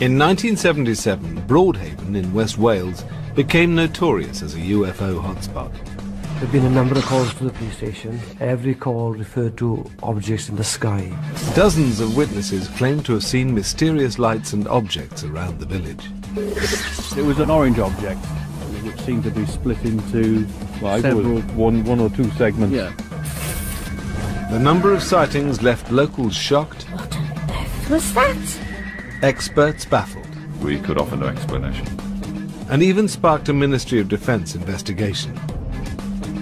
In 1977, Broadhaven in West Wales became notorious as a UFO hotspot. There have been a number of calls to the police station. Every call referred to objects in the sky. Dozens of witnesses claimed to have seen mysterious lights and objects around the village. It was an orange object, which seemed to be split into several... one or two segments. Yeah. The number of sightings left locals shocked. What on earth was that? Experts baffled. We could offer no explanation. And even sparked a Ministry of Defence investigation.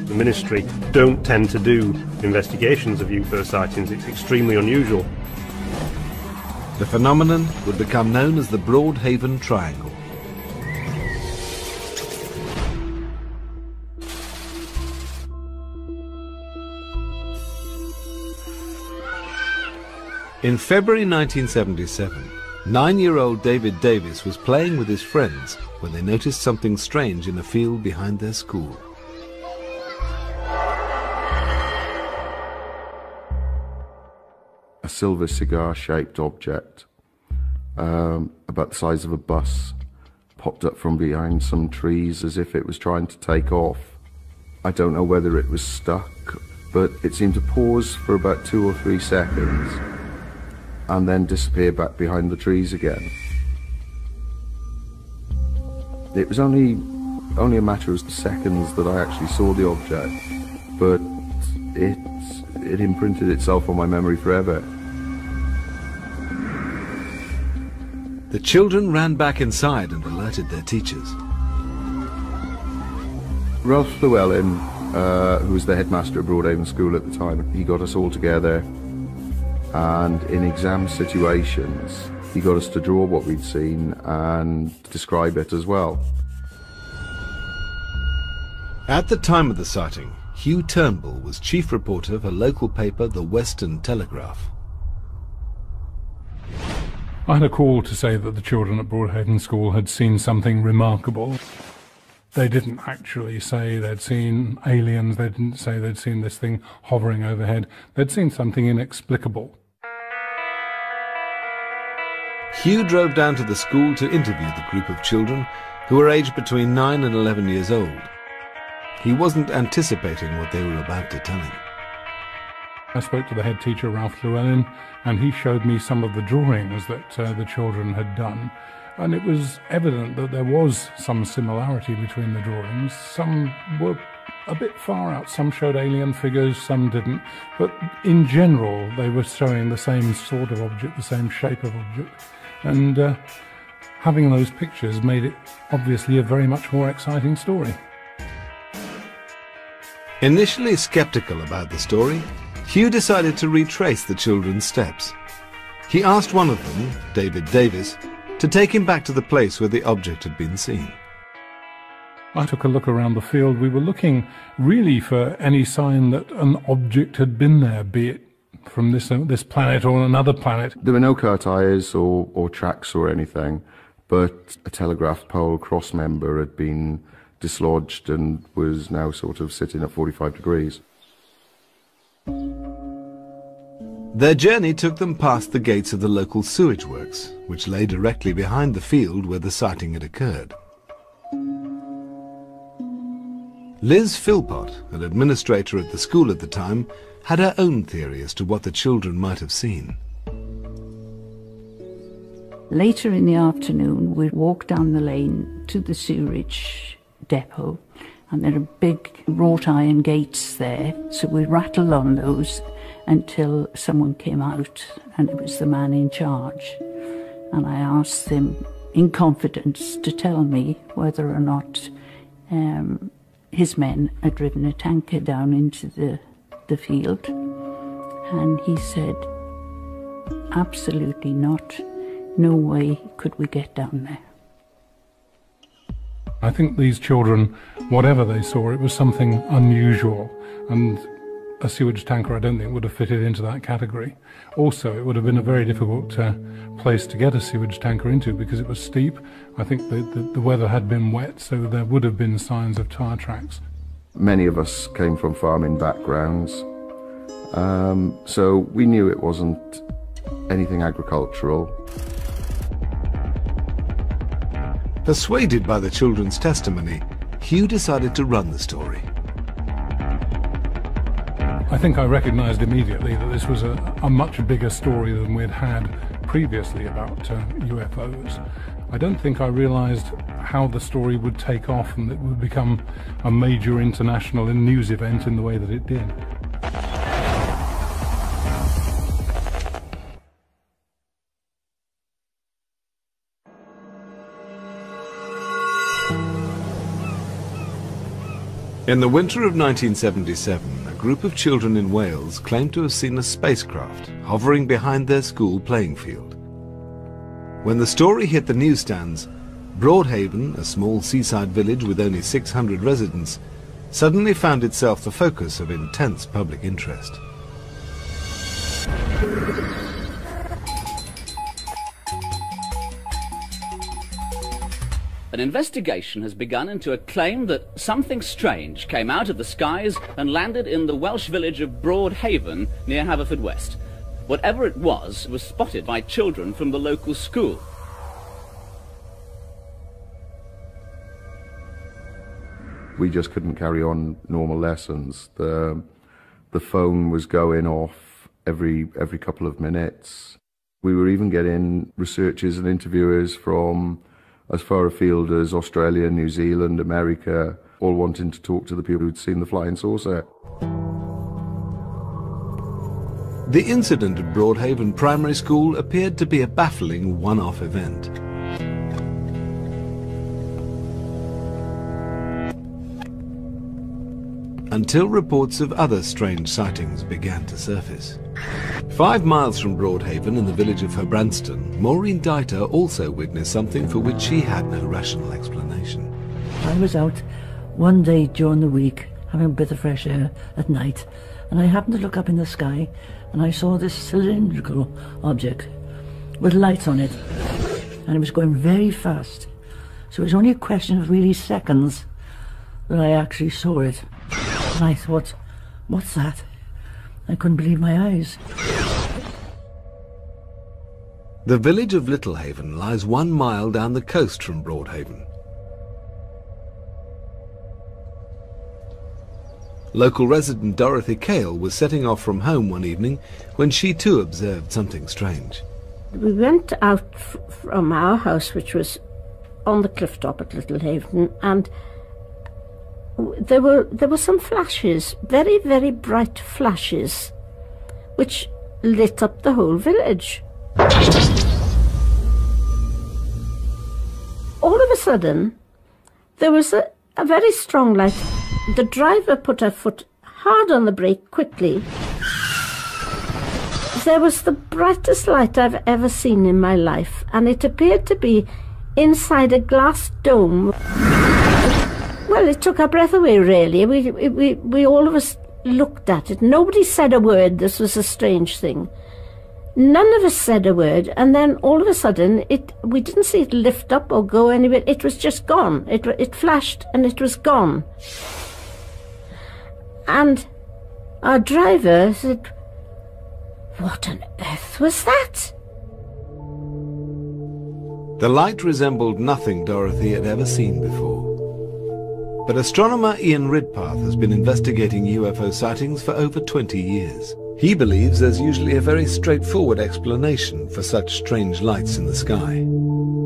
The Ministry don't tend to do investigations of UFO sightings. It's extremely unusual. The phenomenon would become known as the Broadhaven Triangle. In February 1977, 9-year-old David Davis was playing with his friends when they noticed something strange in a field behind their school. A silver cigar-shaped object, about the size of a bus, popped up from behind some trees as if it was trying to take off. I don't know whether it was stuck, but it seemed to pause for about 2 or 3 seconds and then disappear back behind the trees again. It was only a matter of seconds that I actually saw the object, but it imprinted itself on my memory forever. The children ran back inside and alerted their teachers. Ralph Llewellyn, who was the headmaster at Broadhaven School at the time, he got us all together, and in exam situations he got us to draw what we'd seen and describe it as well. At the time of the sighting, Hugh Turnbull was chief reporter for local paper The Western Telegraph. I had a call to say that the children at Broadhaven School had seen something remarkable. They didn't actually say they'd seen aliens, they didn't say they'd seen this thing hovering overhead. They'd seen something inexplicable. Hugh drove down to the school to interview the group of children who were aged between 9 and 11 years old. He wasn't anticipating what they were about to tell him. I spoke to the head teacher, Ralph Llewellyn, and he showed me some of the drawings that the children had done. And it was evident that there was some similarity between the drawings. Some were a bit far out. Some showed alien figures, some didn't. But in general, they were showing the same sort of object, the same shape of object. And having those pictures made it obviously a very much more exciting story. Initially skeptical about the story, Hugh decided to retrace the children's steps. He asked one of them, David Davis, to take him back to the place where the object had been seen. I took a look around the field. We were looking really for any sign that an object had been there, be it from this planet or another planet. There were no car tyres or tracks or anything, but a telegraph pole cross member had been dislodged and was now sort of sitting at 45 degrees. Their journey took them past the gates of the local sewage works, which lay directly behind the field where the sighting had occurred. Liz Philpott, an administrator at the school at the time, had her own theory as to what the children might have seen. Later in the afternoon, we walked down the lane to the sewerage depot, and there are big wrought iron gates there, so we rattled on those until someone came out, and it was the man in charge. And I asked him in confidence to tell me whether or not his men had driven a tanker down into the field. And he said, absolutely not. No way could we get down there. I think these children, whatever they saw, it was something unusual, and a sewage tanker I don't think would have fitted into that category. Also, it would have been a very difficult place to get a sewage tanker into because it was steep. I think the weather had been wet, so there would have been signs of tyre tracks. Many of us came from farming backgrounds, so we knew it wasn't anything agricultural. Persuaded by the children's testimony, Hugh decided to run the story. I think I recognised immediately that this was a much bigger story than we'd had previously about UFOs. I don't think I realised how the story would take off and it would become a major international news event in the way that it did. In the winter of 1977, a group of children in Wales claimed to have seen a spacecraft hovering behind their school playing field. When the story hit the newsstands, Broadhaven, a small seaside village with only 600 residents, suddenly found itself the focus of intense public interest. An investigation has begun into a claim that something strange came out of the skies and landed in the Welsh village of Broadhaven near Haverfordwest. Whatever it was spotted by children from the local school. We just couldn't carry on normal lessons. The phone was going off every couple of minutes. We were even getting researchers and interviewers from as far afield as Australia, New Zealand, America, all wanting to talk to the people who'd seen the flying saucer. The incident at Broadhaven Primary School appeared to be a baffling one-off event. Until reports of other strange sightings began to surface. 5 miles from Broadhaven in the village of Herbranston, Maureen Deiter also witnessed something for which she had no rational explanation. I was out one day during the week having a bit of fresh air at night, and I happened to look up in the sky and I saw this cylindrical object with lights on it, and it was going very fast. So it was only a question of really seconds that I actually saw it. And I thought, what's that? I couldn't believe my eyes. The village of Littlehaven lies 1 mile down the coast from Broadhaven. Local resident Dorothy Cale was setting off from home one evening when she too observed something strange. We went out from our house, which was on the cliff top at Littlehaven, and there were some flashes, very, very bright flashes, which lit up the whole village. All of a sudden, there was a very strong light. The driver put her foot hard on the brake quickly. There was the brightest light I've ever seen in my life, and it appeared to be inside a glass dome. Well, it took our breath away, really. We all of us looked at it. Nobody said a word. This was a strange thing. None of us said a word, and then all of a sudden, we didn't see it lift up or go anywhere. It was just gone. It flashed, and it was gone. And our driver said, "What on earth was that?" The light resembled nothing Dorothy had ever seen before. But astronomer Ian Ridpath has been investigating UFO sightings for over 20 years. He believes there's usually a very straightforward explanation for such strange lights in the sky.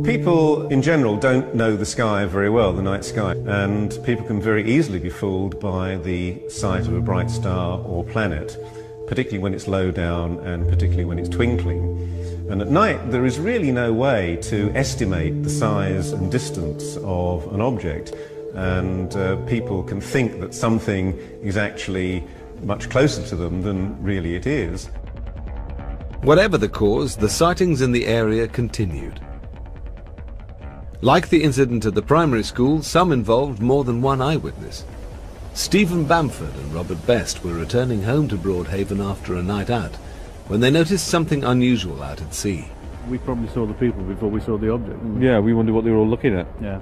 People in general don't know the sky very well, the night sky, and people can very easily be fooled by the sight of a bright star or planet, particularly when it's low down and particularly when it's twinkling. And at night there is really no way to estimate the size and distance of an object, and people can think that something is actually much closer to them than really it is. Whatever the cause, the sightings in the area continued. Like the incident at the primary school, some involved more than one eyewitness. Stephen Bamford and Robert Best were returning home to Broadhaven after a night out when they noticed something unusual out at sea. We probably saw the people before we saw the object, didn't we? Yeah, we wondered what they were all looking at. Yeah.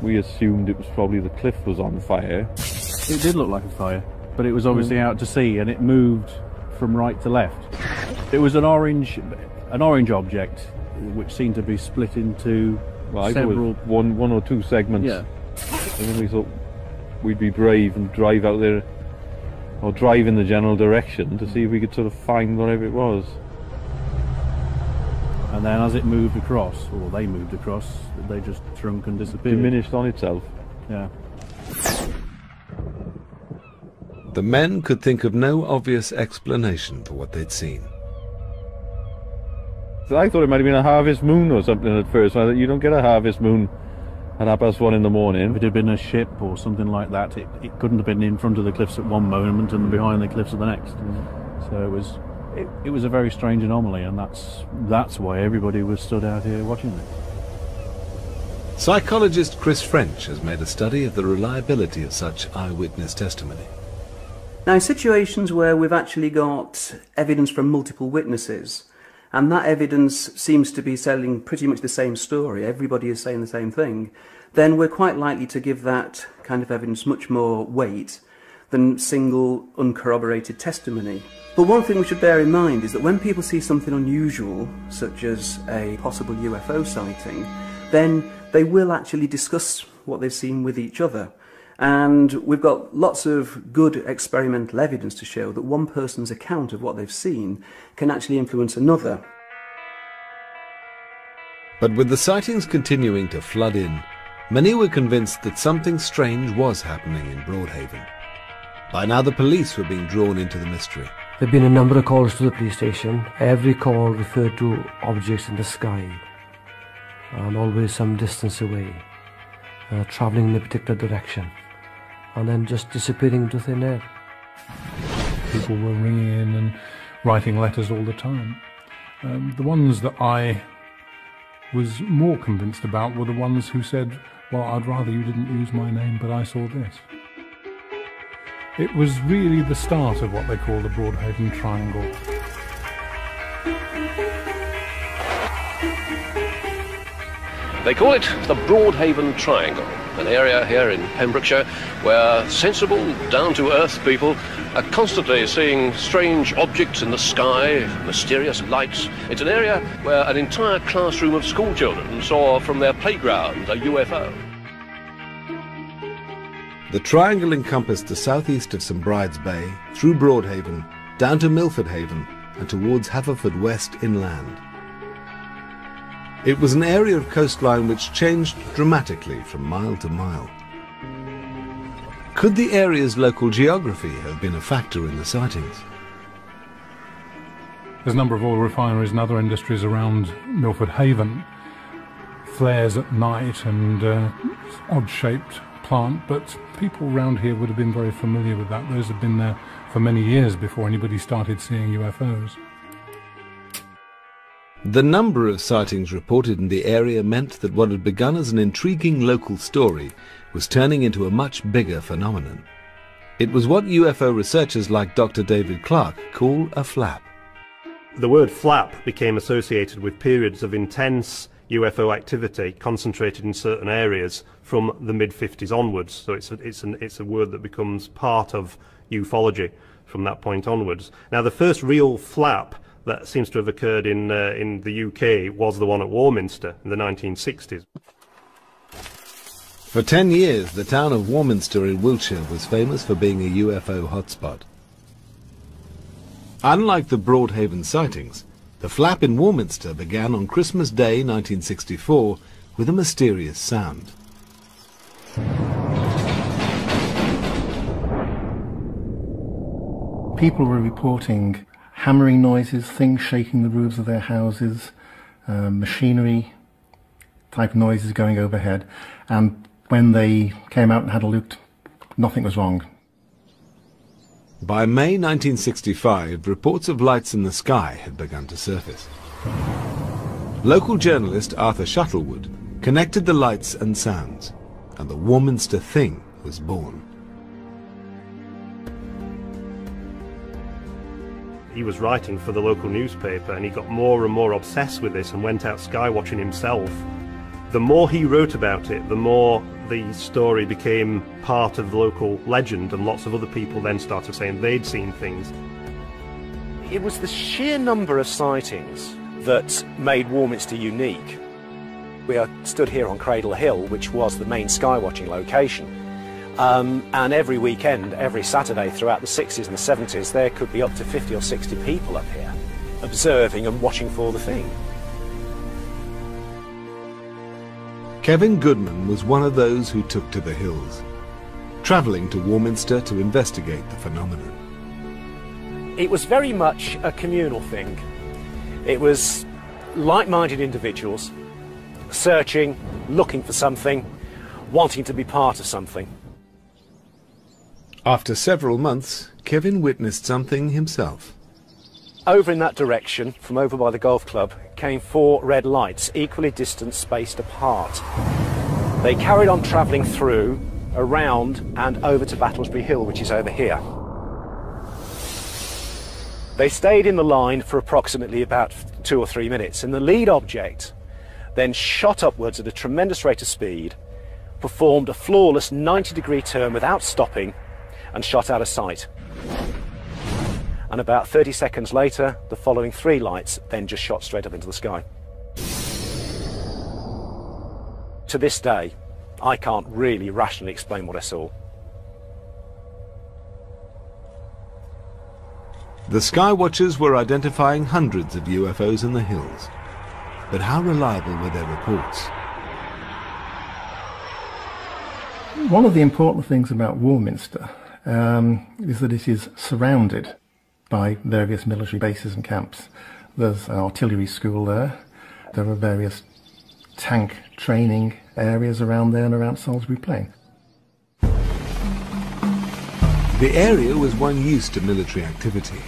We assumed it was probably the cliff was on fire. It did look like a fire, but it was obviously out to sea, and it moved from right to left. It was an orange object which seemed to be split into several... one or two segments. Yeah. And then we thought we'd be brave and drive out there, or drive in the general direction to see if we could sort of find whatever it was. And then as it moved across, or they moved across, they just shrunk and disappeared. Diminished on itself. Yeah. The men could think of no obvious explanation for what they'd seen. So I thought it might have been a harvest moon or something at first. I thought, you don't get a harvest moon at 1:30 in the morning. If it had been a ship or something like that, it couldn't have been in front of the cliffs at one moment and behind the cliffs at the next. So it was a very strange anomaly, and that's why everybody was stood out here watching it. Psychologist Chris French has made a study of the reliability of such eyewitness testimony. Now, in situations where we've actually got evidence from multiple witnesses, and that evidence seems to be telling pretty much the same story, everybody is saying the same thing, then we're quite likely to give that kind of evidence much more weight than single uncorroborated testimony. But one thing we should bear in mind is that when people see something unusual, such as a possible UFO sighting, then they will actually discuss what they've seen with each other. And we've got lots of good experimental evidence to show that one person's account of what they've seen can actually influence another. But with the sightings continuing to flood in, many were convinced that something strange was happening in Broadhaven. By now the police were being drawn into the mystery. There have been a number of calls to the police station. Every call referred to objects in the sky, and always some distance away, travelling in a particular direction, and then just disappearing into thin air. People were ringing in and writing letters all the time. The ones that I was more convinced about were the ones who said, well, I'd rather you didn't use my name, but I saw this. It was really the start of what they call the Broadhaven Triangle. They call it the Broadhaven Triangle, an area here in Pembrokeshire where sensible, down-to-earth people are constantly seeing strange objects in the sky, mysterious lights. It's an area where an entire classroom of schoolchildren saw from their playground a UFO. The triangle encompassed the southeast of St Bride's Bay, through Broadhaven, down to Milford Haven, and towards Haverfordwest inland. It was an area of coastline which changed dramatically from mile to mile. Could the area's local geography have been a factor in the sightings? There's a number of oil refineries and other industries around Milford Haven. Flares at night and odd-shaped plant, but people around here would have been very familiar with that. Those had been there for many years before anybody started seeing UFOs. The number of sightings reported in the area meant that what had begun as an intriguing local story was turning into a much bigger phenomenon. It was what UFO researchers like Dr. David Clark call a flap. The word flap became associated with periods of intense UFO activity concentrated in certain areas from the mid-50s onwards. So it's a word that becomes part of ufology from that point onwards. Now, the first real flap that seems to have occurred in the UK was the one at Warminster in the 1960s. For 10 years, the town of Warminster in Wiltshire was famous for being a UFO hotspot. Unlike the Broadhaven sightings, the flap in Warminster began on Christmas Day 1964 with a mysterious sound. People were reporting hammering noises, things shaking the roofs of their houses, machinery type noises going overhead, and when they came out and had a look, nothing was wrong. By May 1965, reports of lights in the sky had begun to surface. Local journalist Arthur Shuttlewood connected the lights and sounds, and the Warminster Thing was born. He was writing for the local newspaper, and he got more and more obsessed with this and went out sky watching himself. The more he wrote about it, the more the story became part of the local legend, and lots of other people then started saying they'd seen things. It was the sheer number of sightings that made Warminster unique. We are stood here on Cradle Hill, which was the main skywatching location. And every weekend, every Saturday throughout the 60s and the 70s, there could be up to 50 or 60 people up here, observing and watching for the thing. Kevin Goodman was one of those who took to the hills, travelling to Warminster to investigate the phenomenon. It was very much a communal thing. It was like-minded individuals searching, looking for something, wanting to be part of something. After several months, Kevin witnessed something himself. Over in that direction, from over by the golf club, came 4 red lights, equally distant, spaced apart. They carried on travelling through, around and over to Battlesbury Hill, which is over here. They stayed in the line for approximately about 2 or 3 minutes, and the lead object then shot upwards at a tremendous rate of speed, performed a flawless 90-degree turn without stopping, and shot out of sight. And about 30 seconds later, the following 3 lights then just shot straight up into the sky. To this day, I can't really rationally explain what I saw. The sky watchers were identifying hundreds of UFOs in the hills. But how reliable were their reports? One of the important things about Warminster is that it is surrounded by various military bases and camps. There's an artillery school there. There are various tank training areas around there and around Salisbury Plain. The area was one used to military activity.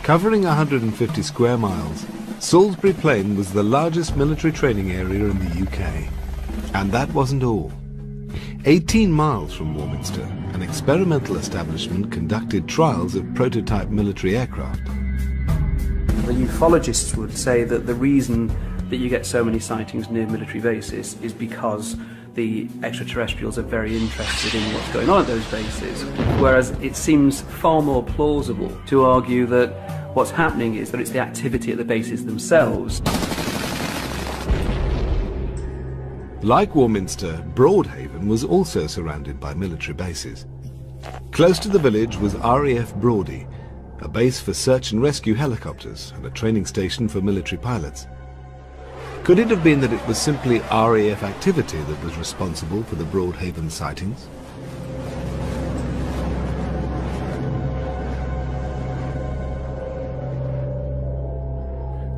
Covering 150 square miles, Salisbury Plain was the largest military training area in the UK. And that wasn't all. 18 miles from Warminster, an experimental establishment conducted trials of prototype military aircraft. The ufologists would say that the reason that you get so many sightings near military bases is because the extraterrestrials are very interested in what's going on at those bases, whereas it seems far more plausible to argue that what's happening is that it's the activity at the bases themselves. Like Warminster, Broadhaven was also surrounded by military bases. Close to the village was RAF Brawdy, a base for search and rescue helicopters and a training station for military pilots. Could it have been that it was simply RAF activity that was responsible for the Broadhaven sightings?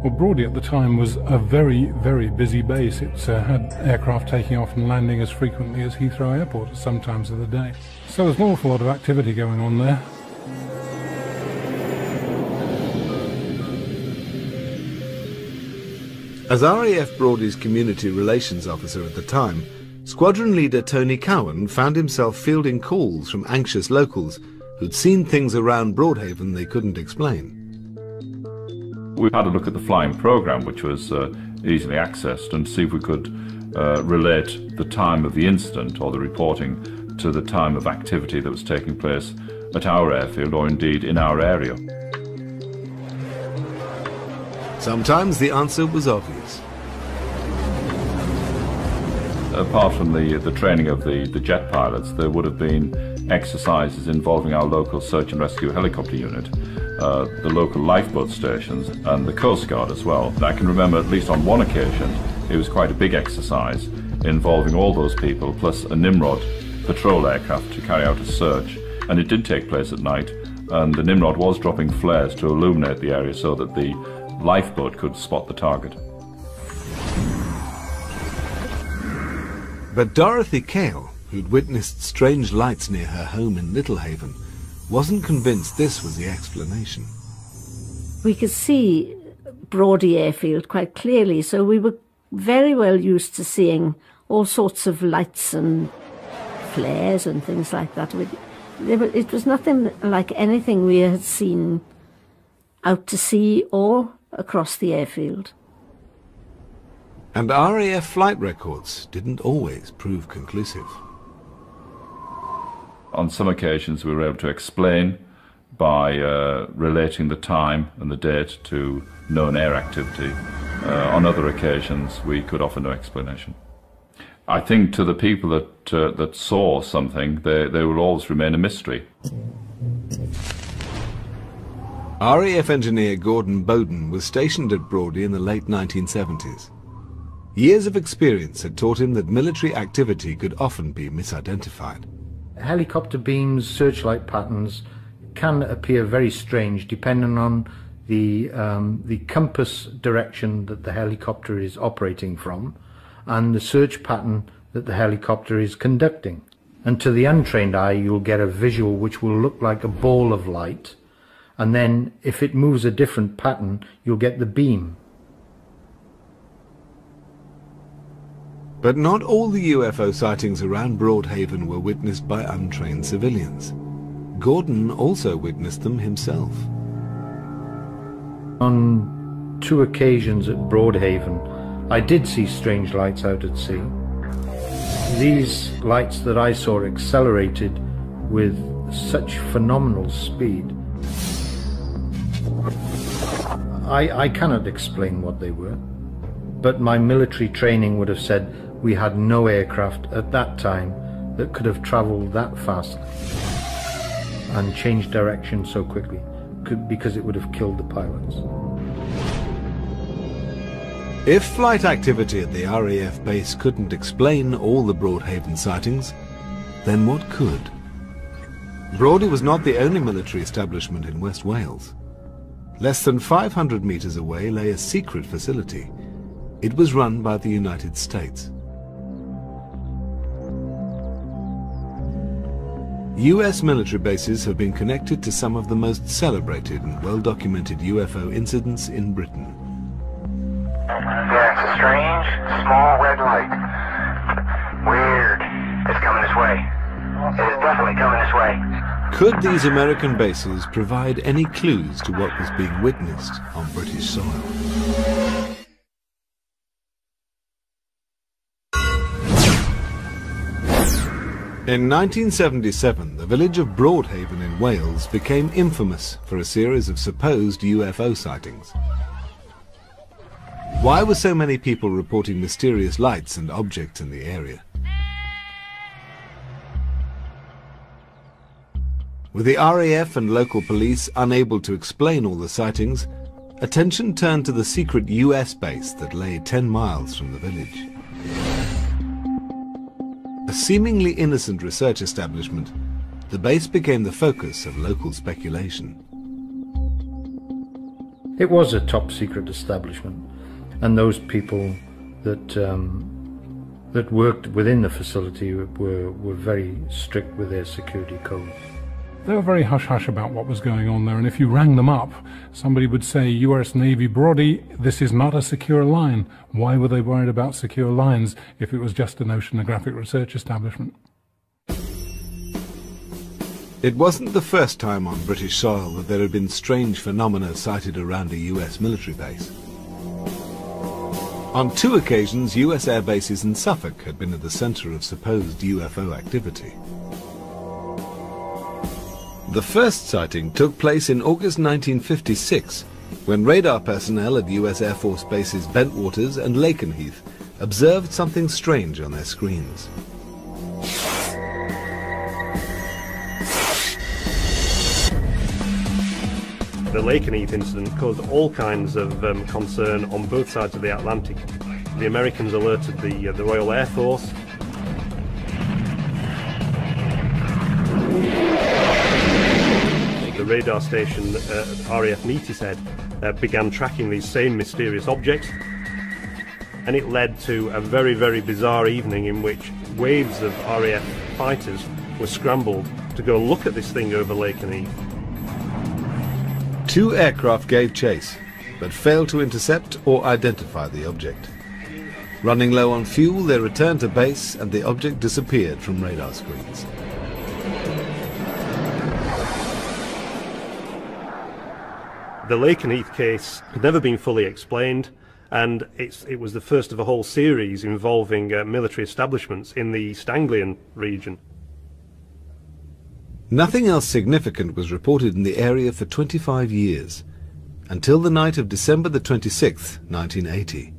Well, Brawdy at the time was a very, very busy base. It had aircraft taking off and landing as frequently as Heathrow Airport at some times of the day. So there's an awful lot of activity going on there. As RAF Brawdy's community relations officer at the time, squadron leader Tony Cowan found himself fielding calls from anxious locals who'd seen things around Broadhaven they couldn't explain. We had a look at the flying programme, which was easily accessed, and see if we could relate the time of the incident or the reporting to the time of activity that was taking place at our airfield or indeed in our area. Sometimes the answer was obvious. Apart from the training of the jet pilots, there would have been exercises involving our local search and rescue helicopter unit, the local lifeboat stations and the Coast Guard as well. I can remember at least on one occasion it was quite a big exercise involving all those people plus a Nimrod patrol aircraft to carry out a search, and it did take place at night, and the Nimrod was dropping flares to illuminate the area so that the lifeboat could spot the target. But Dorothy Cale, who'd witnessed strange lights near her home in Littlehaven, wasn't convinced this was the explanation. We could see Brawdy Airfield quite clearly, so we were very well used to seeing all sorts of lights and flares and things like that. It was nothing like anything we had seen out to sea or across the airfield. And RAF flight records didn't always prove conclusive. On some occasions we were able to explain by relating the time and the date to known air activity. On other occasions, we could offer no explanation. I think to the people that saw something, they will always remain a mystery. RAF engineer Gordon Bowden was stationed at Brawdy in the late 1970s. Years of experience had taught him that military activity could often be misidentified. Helicopter beams, searchlight patterns can appear very strange depending on the compass direction that the helicopter is operating from and the search pattern that the helicopter is conducting. And to the untrained eye, you'll get a visual which will look like a ball of light, and then if it moves a different pattern, you'll get the beam. But not all the UFO sightings around Broadhaven were witnessed by untrained civilians. Gordon also witnessed them himself. On 2 occasions at Broadhaven, I did see strange lights out at sea. These lights that I saw accelerated with such phenomenal speed. I cannot explain what they were, but my military training would have said we had no aircraft at that time that could have travelled that fast and changed direction so quickly, because it would have killed the pilots. If flight activity at the RAF base couldn't explain all the Broadhaven sightings, then what could? Brawdy was not the only military establishment in West Wales. Less than 500 metres away lay a secret facility. It was run by the United States. US military bases have been connected to some of the most celebrated and well-documented UFO incidents in Britain. Yeah, it's a strange, small red light. Weird. It's coming this way. It is definitely coming this way. Could these American bases provide any clues to what was being witnessed on British soil? In 1977, the village of Broadhaven in Wales became infamous for a series of supposed UFO sightings. Why were so many people reporting mysterious lights and objects in the area? With the RAF and local police unable to explain all the sightings, attention turned to the secret US base that lay 10 miles from the village. A seemingly innocent research establishment, the base became the focus of local speculation. It was a top-secret establishment, and those people that that worked within the facility were very strict with their security codes. They were very hush-hush about what was going on there, and if you rang them up, somebody would say, US Navy Brawdy, this is not a secure line. Why were they worried about secure lines if it was just an oceanographic research establishment? It wasn't the first time on British soil that there had been strange phenomena sighted around a US military base. On 2 occasions, US air bases in Suffolk had been at the centre of supposed UFO activity. The first sighting took place in August 1956, when radar personnel at US Air Force bases Bentwaters and Lakenheath observed something strange on their screens. The Lakenheath incident caused all kinds of concern on both sides of the Atlantic. The Americans alerted the Royal Air Force. The radar station RAF Neatishead began tracking these same mysterious objects, and it led to a very, very bizarre evening in which waves of RAF fighters were scrambled to go and look at this thing over Lakenheath. 2 aircraft gave chase, but failed to intercept or identify the object. Running low on fuel, they returned to base and the object disappeared from radar screens. The Lakenheath case had never been fully explained, and it was the first of a whole series involving military establishments in the East Anglian region. Nothing else significant was reported in the area for 25 years, until the night of December the 26th, 1980.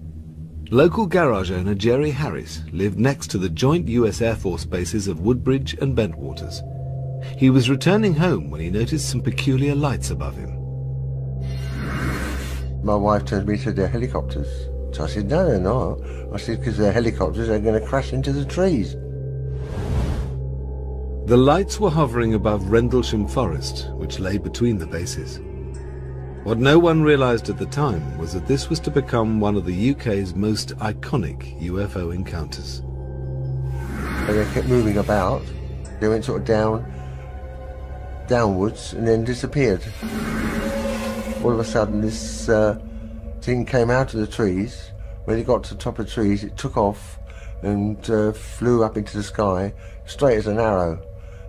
Local garage owner Jerry Harris lived next to the joint US Air Force bases of Woodbridge and Bentwaters. He was returning home when he noticed some peculiar lights above him. My wife turned to me and said, "They're helicopters." So I said, "No, they're not." I said, "Because they're helicopters, they're going to crash into the trees." The lights were hovering above Rendlesham Forest, which lay between the bases. What no one realized at the time was that this was to become one of the UK's most iconic UFO encounters. And they kept moving about. They went sort of downwards and then disappeared. All of a sudden this thing came out of the trees. When it got to the top of the trees, it took off and flew up into the sky, straight as an arrow,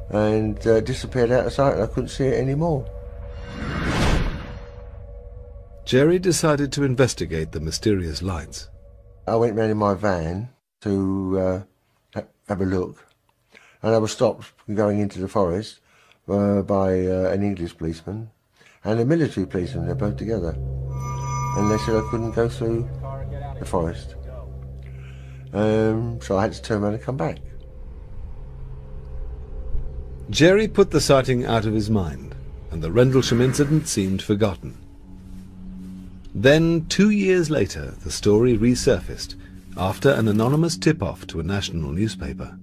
and disappeared out of sight, and I couldn't see it anymore. Jerry decided to investigate the mysterious lights. I went round in my van to have a look, and I was stopped from going into the forest by an English policeman and a military policeman. They're both together, and they said I couldn't go through the forest, so I had to turn around and come back. Jerry put the sighting out of his mind, and the Rendlesham incident seemed forgotten. Then, 2 years later, the story resurfaced after an anonymous tip-off to a national newspaper.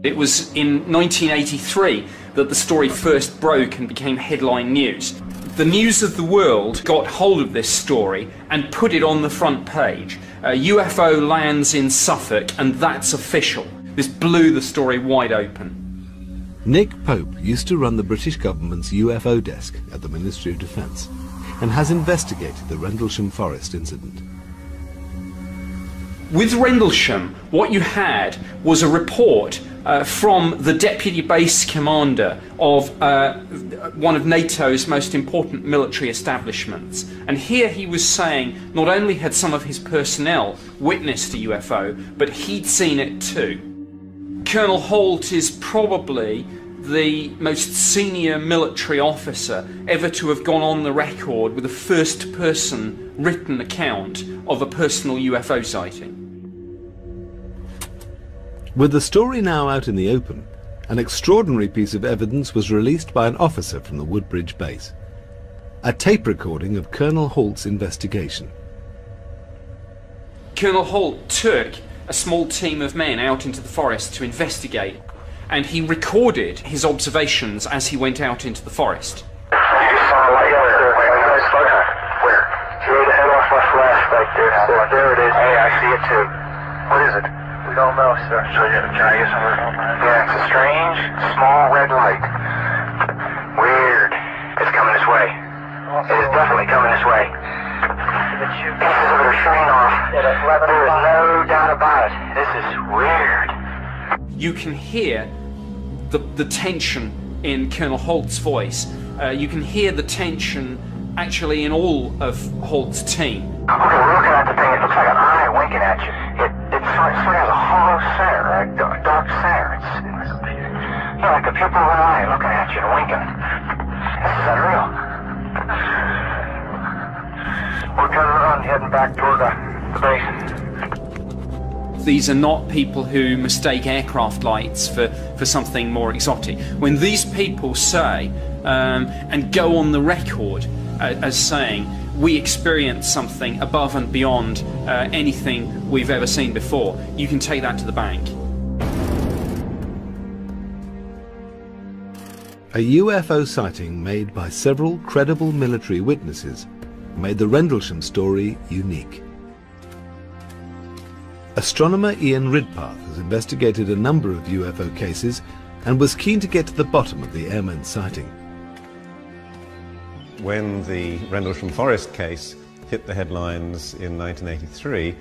It was in 1983 that the story first broke and became headline news. The News of the World got hold of this story and put it on the front page. A UFO lands in Suffolk, and that's official. This blew the story wide open. Nick Pope used to run the British government's UFO desk at the Ministry of Defence and has investigated the Rendlesham Forest incident. With Rendlesham, what you had was a report from the deputy base commander of one of NATO's most important military establishments. And here he was saying not only had some of his personnel witnessed a UFO, but he'd seen it too. Colonel Holt is probably the most senior military officer ever to have gone on the record with a first-person written account of a personal UFO sighting. With the story now out in the open, an extraordinary piece of evidence was released by an officer from the Woodbridge base. A tape recording of Colonel Holt's investigation. Colonel Holt took a small team of men out into the forest to investigate, and he recorded his observations as he went out into the forest. You saw a light there. Where? Through the head off my flash right there. There it is. Hey, I see it too. What is it? We don't know, sir. So can I get some of it? Yeah, it's a strange, small red light. Weird. It's coming this way. It is definitely coming this way. Pieces of it are shooting off. There is no doubt about it. This is weird. You can hear the tension in Colonel Holt's voice. You can hear the tension actually in all of Holt's team. Okay, we're looking at the thing. It looks like an eye winking at you. It sort of has a hollow center, a dark center. It's like a pupil of an eye looking at you and winking. This is unreal. We're turning around, heading back toward the base. These are not people who mistake aircraft lights for something more exotic. When these people say, and go on the record as saying, we experienced something above and beyond anything we've ever seen before, you can take that to the bank. A UFO sighting made by several credible military witnesses made the Rendlesham story unique. Astronomer Ian Ridpath has investigated a number of UFO cases and was keen to get to the bottom of the airman's sighting. When the Rendlesham Forest case hit the headlines in 1983,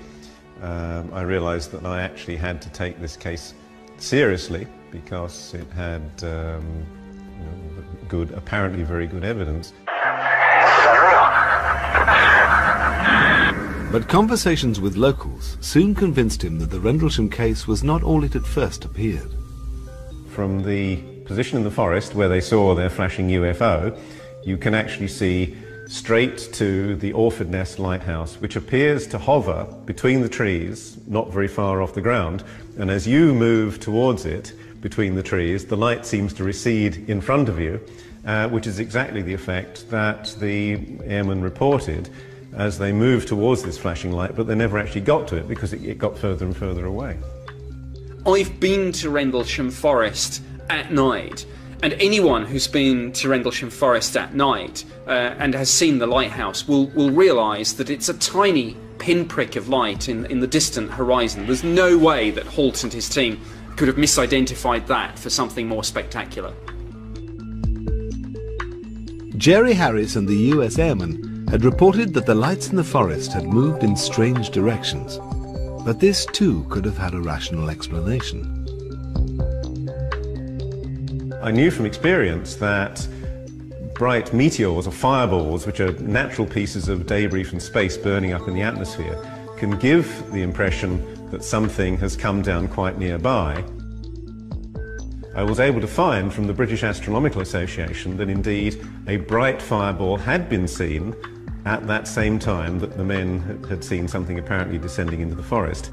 I realized that I actually had to take this case seriously because it had apparently very good evidence. But conversations with locals soon convinced him that the Rendlesham case was not all it at first appeared. From the position in the forest where they saw their flashing UFO, you can actually see straight to the Orford Nest lighthouse, which appears to hover between the trees, not very far off the ground. And as you move towards it between the trees, the light seems to recede in front of you, which is exactly the effect that the airmen reported as they moved towards this flashing light, but they never actually got to it because it got further and further away. I've been to Rendlesham Forest at night, and anyone who's been to Rendlesham Forest at night and has seen the lighthouse will realise that it's a tiny pinprick of light in the distant horizon. There's no way that Holt and his team could have misidentified that for something more spectacular. Jerry Harris and the US airmen had reported that the lights in the forest had moved in strange directions, but this too could have had a rational explanation. I knew from experience that bright meteors or fireballs, which are natural pieces of debris from space burning up in the atmosphere, can give the impression that something has come down quite nearby. I was able to find from the British Astronomical Association that indeed a bright fireball had been seen at that same time that the men had seen something apparently descending into the forest.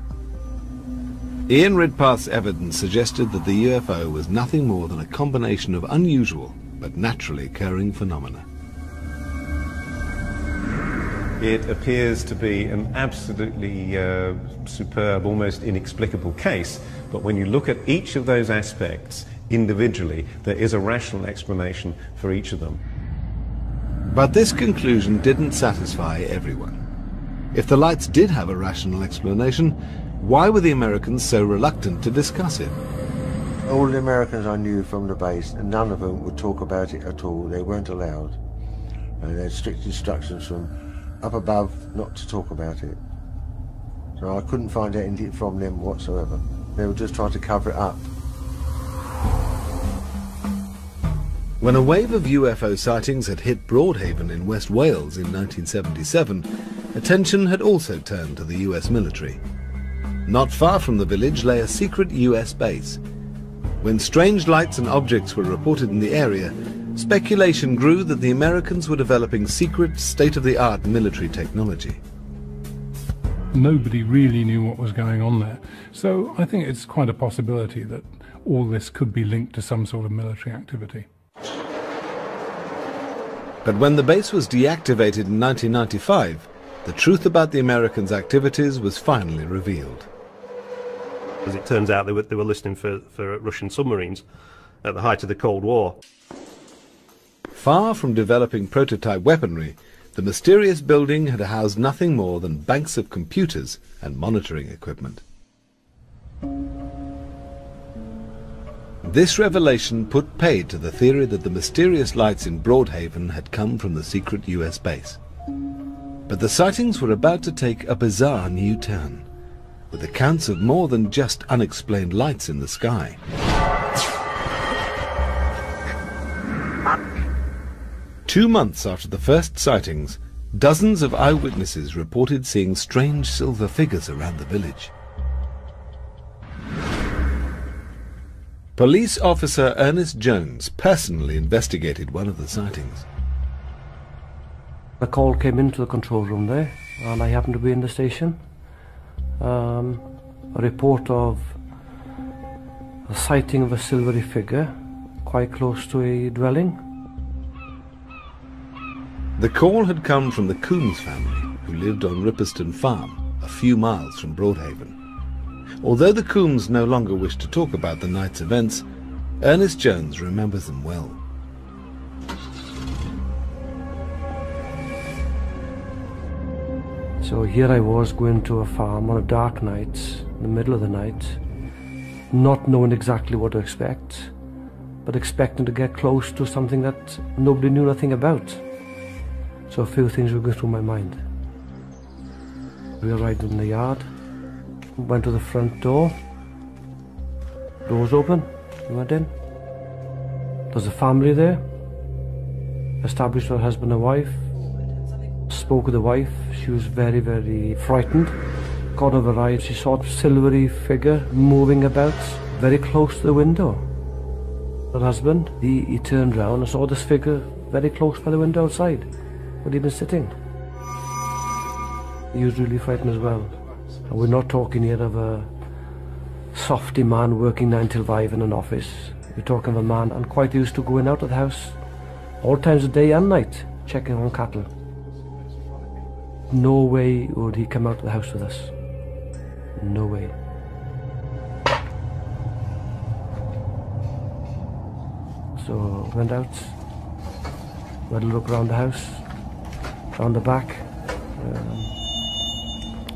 Ian Ridpath's evidence suggested that the UFO was nothing more than a combination of unusual but naturally occurring phenomena. It appears to be an absolutely superb, almost inexplicable case, but when you look at each of those aspects individually, there is a rational explanation for each of them. But this conclusion didn't satisfy everyone. If the lights did have a rational explanation, why were the Americans so reluctant to discuss it? All the Americans I knew from the base, and none of them would talk about it at all. They weren't allowed. And they had strict instructions from up above not to talk about it. So I couldn't find anything from them whatsoever. They were just trying to cover it up. When a wave of UFO sightings had hit Broadhaven in West Wales in 1977, attention had also turned to the US military. Not far from the village lay a secret US base. When strange lights and objects were reported in the area, speculation grew that the Americans were developing secret, state-of-the-art military technology. Nobody really knew what was going on there. So I think it's quite a possibility that all this could be linked to some sort of military activity. But when the base was deactivated in 1995, the truth about the Americans' activities was finally revealed. As it turns out, they were listening for Russian submarines at the height of the Cold War. Far from developing prototype weaponry, the mysterious building had housed nothing more than banks of computers and monitoring equipment. This revelation put paid to the theory that the mysterious lights in Broadhaven had come from the secret US base. But the sightings were about to take a bizarre new turn, with accounts of more than just unexplained lights in the sky. 2 months after the first sightings, dozens of eyewitnesses reported seeing strange silver figures around the village. Police officer Ernest Jones personally investigated one of the sightings. A call came into the control room there, and I happened to be in the station. A report of a sighting of a silvery figure quite close to a dwelling. The call had come from the Coombs family, who lived on Ripperston Farm, a few miles from Broadhaven. Although the Coombs no longer wished to talk about the night's events, Ernest Jones remembers them well. So here I was going to a farm on a dark night, in the middle of the night, not knowing exactly what to expect, but expecting to get close to something that nobody knew nothing about. So a few things were going through my mind. We arrived in the yard, went to the front door, doors open, we went in. There's a family there, established her husband and wife, spoke with the wife. She was very, very frightened. Got over her eyes, she saw a silvery figure moving about very close to the window. Her husband, he turned round and saw this figure very close by the window outside, where he'd been sitting. He was really frightened as well. And we're not talking here of a softy man working 9 till 5 in an office. We're talking of a man and quite used to going out of the house all times of day and night, checking on cattle. No way would he come out of the house with us. No way. So went out, had a look around the house, round the back,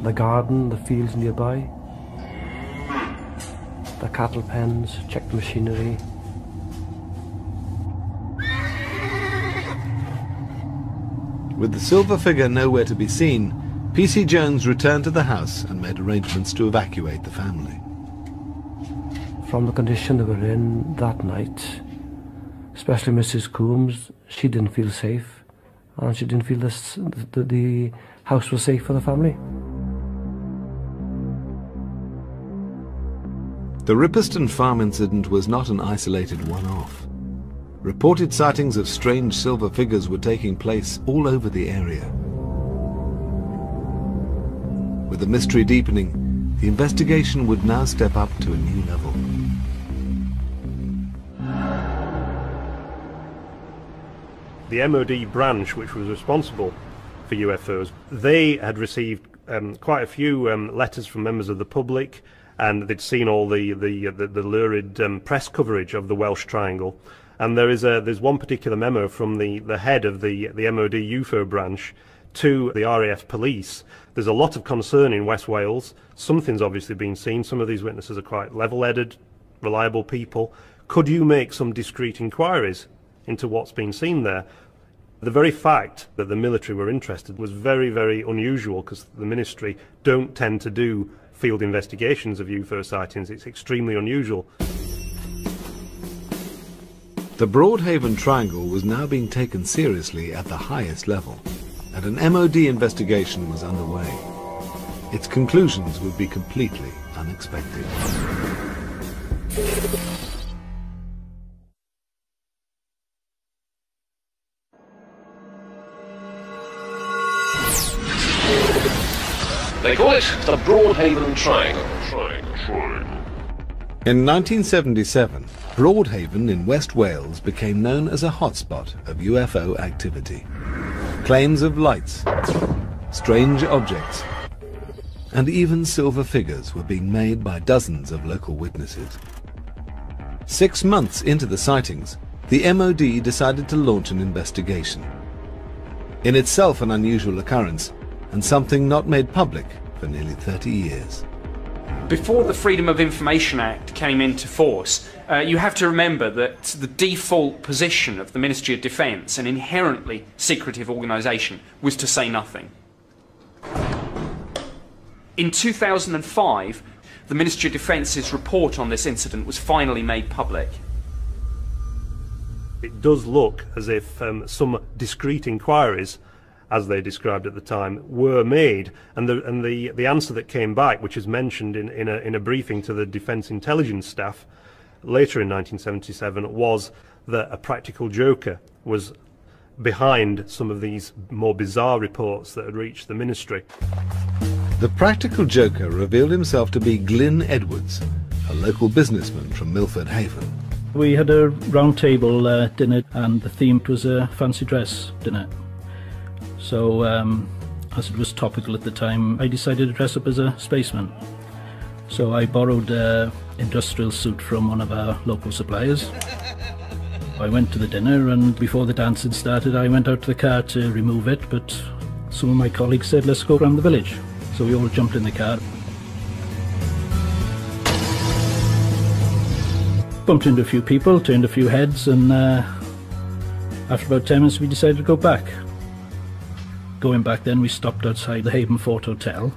the garden, the fields nearby, the cattle pens, checked the machinery. With the silver figure nowhere to be seen, P.C. Jones returned to the house and made arrangements to evacuate the family. From the condition they were in that night, especially Mrs. Coombs, she didn't feel safe, and she didn't feel the house was safe for the family. The Ripperston Farm incident was not an isolated one-off. Reported sightings of strange silver figures were taking place all over the area. With the mystery deepening, the investigation would now step up to a new level. The MOD branch, which was responsible for UFOs, they had received quite a few letters from members of the public, and they'd seen all the lurid press coverage of the Welsh Triangle. And there's one particular memo from the head of the MOD UFO branch to the RAF police. There's a lot of concern in West Wales. Something's obviously been seen. Some of these witnesses are quite level-headed, reliable people. Could you make some discreet inquiries into what's been seen there? The very fact that the military were interested was very, very unusual, because the ministry don't tend to do field investigations of UFO sightings. It's extremely unusual. The Broadhaven Triangle was now being taken seriously at the highest level, and an MOD investigation was underway. Its conclusions would be completely unexpected. They call it the Broadhaven Triangle. In 1977, Broadhaven in West Wales became known as a hotspot of UFO activity. Claims of lights, strange objects, and even silver figures were being made by dozens of local witnesses. 6 months into the sightings, the MOD decided to launch an investigation. In itself an unusual occurrence, and something not made public for nearly 30 years. Before the Freedom of Information Act came into force, you have to remember that the default position of the Ministry of Defence, an inherently secretive organisation, was to say nothing. In 2005, the Ministry of Defence's report on this incident was finally made public. It does look as if some discreet inquiries, as they described at the time, were made, and the answer that came back, which is mentioned in a briefing to the Defence Intelligence staff later in 1977, was that a practical joker was behind some of these more bizarre reports that had reached the ministry. The practical joker revealed himself to be Glyn Edwards, a local businessman from Milford Haven. We had a round table dinner, and the theme was a fancy dress dinner. So, as it was topical at the time, I decided to dress up as a spaceman. So I borrowed an industrial suit from one of our local suppliers. I went to the dinner, and before the dance had started, I went out to the car to remove it, but some of my colleagues said, let's go around the village. So we all jumped in the car. Bumped into a few people, turned a few heads, and after about 10 minutes we decided to go back. Going back then, we stopped outside the Haven Fort Hotel.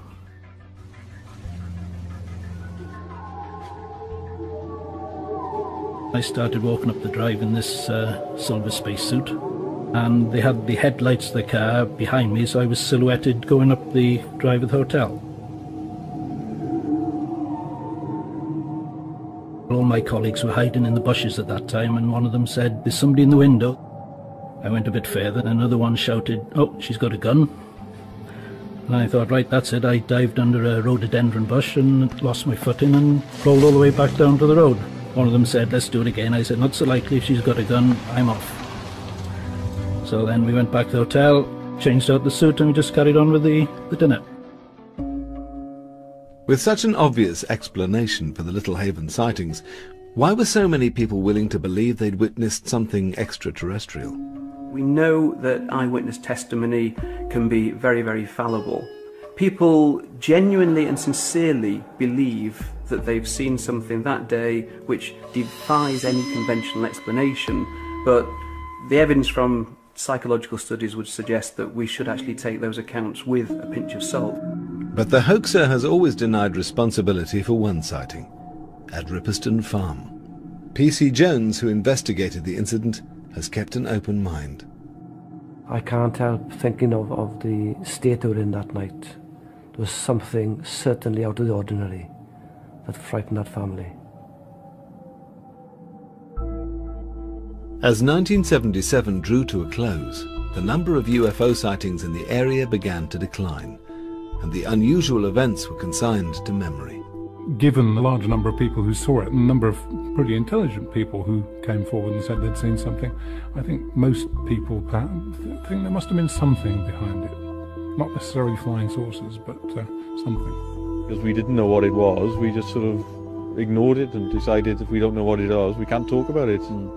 I started walking up the drive in this silver spacesuit, and they had the headlights of the car behind me, so I was silhouetted going up the drive of the hotel. all my colleagues were hiding in the bushes at that time, and one of them said, "There's somebody in the window." I went a bit further, and another one shouted, "Oh, she's got a gun." And I thought, right, that's it. I dived under a rhododendron bush and lost my footing and rolled all the way back down to the road. One of them said, "Let's do it again." I said, "Not so likely. If she's got a gun, I'm off." So then we went back to the hotel, changed out the suit, and we just carried on with the dinner. With such an obvious explanation for the Little Haven sightings, why were so many people willing to believe they'd witnessed something extraterrestrial? We know that eyewitness testimony can be very, very fallible. People genuinely and sincerely believe that they've seen something that day which defies any conventional explanation, but the evidence from psychological studies would suggest that we should actually take those accounts with a pinch of salt. But the hoaxer has always denied responsibility for one sighting, at Ripperston Farm. P.C. Jones, who investigated the incident, has kept an open mind. I can't help thinking of the state they were in that night. There was something certainly out of the ordinary that frightened that family. As 1977 drew to a close, the number of UFO sightings in the area began to decline, and the unusual events were consigned to memory. Given the large number of people who saw it and the number of pretty intelligent people who came forward and said they'd seen something, I think most people think there must have been something behind it. Not necessarily flying saucers, but something. Because we didn't know what it was, we just sort of ignored it and decided if we don't know what it was, we can't talk about it. And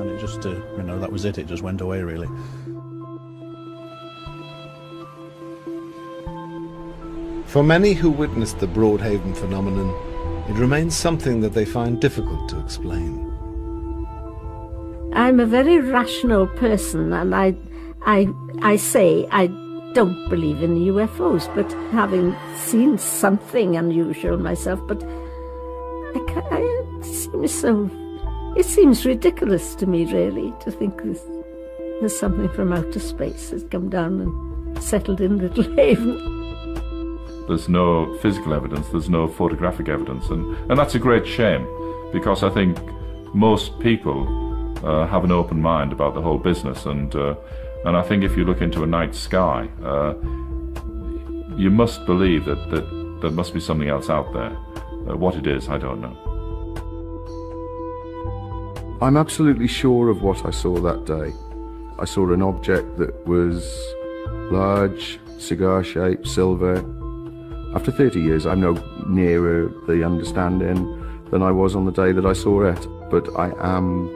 it just, that was it. It just went away, really. For many who witnessed the Broadhaven phenomenon, it remains something that they find difficult to explain. I'm a very rational person, and I say I don't believe in UFOs, but having seen something unusual myself, but it seems ridiculous to me, really, to think there's something from outer space that's come down and settled in Little Haven. There's no physical evidence, there's no photographic evidence, and that's a great shame, because I think most people have an open mind about the whole business, and I think if you look into a night sky, you must believe that there must be something else out there. What it is, I don't know. I'm absolutely sure of what I saw that day. I saw an object that was large, cigar-shaped, silver. After 30 years, I'm no nearer the understanding than I was on the day that I saw it, but I am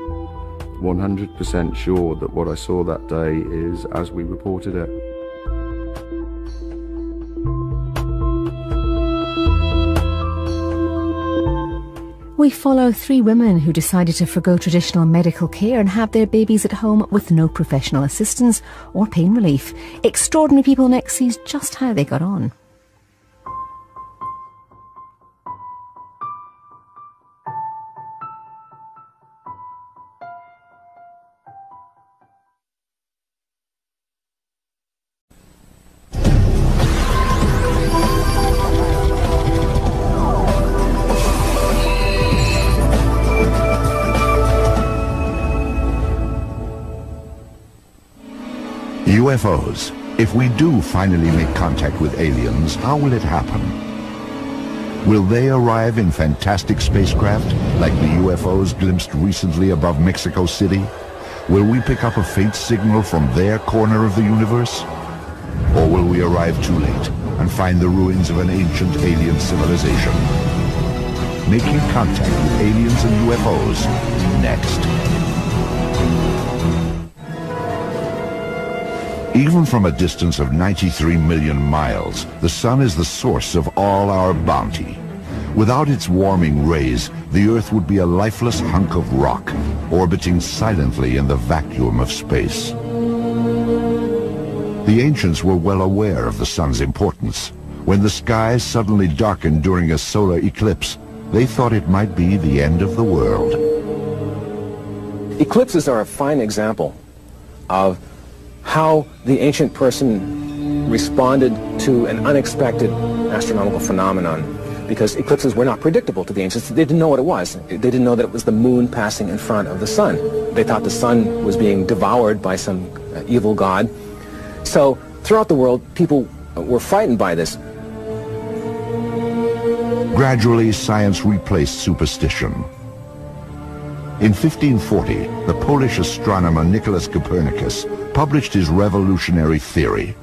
100% sure that what I saw that day is as we reported it. We follow 3 women who decided to forgo traditional medical care and have their babies at home with no professional assistance or pain relief. Extraordinary People next sees just how they got on. UFOs. If we do finally make contact with aliens, how will it happen? Will they arrive in fantastic spacecraft, like the UFOs glimpsed recently above Mexico City? Will we pick up a faint signal from their corner of the universe? Or will we arrive too late and find the ruins of an ancient alien civilization? Making contact with aliens and UFOs, next. Even from a distance of 93 million miles, the sun is the source of all our bounty. Without its warming rays, the Earth would be a lifeless hunk of rock, orbiting silently in the vacuum of space. The ancients were well aware of the sun's importance. When the skies suddenly darkened during a solar eclipse, they thought it might be the end of the world. Eclipses are a fine example of how the ancient person responded to an unexpected astronomical phenomenon. because eclipses were not predictable to the ancients. They didn't know what it was. They didn't know that it was the moon passing in front of the sun. They thought the sun was being devoured by some evil god. So throughout the world, people were frightened by this. Gradually, science replaced superstition. In 1540, the Polish astronomer Nicholas Copernicus published his revolutionary theory.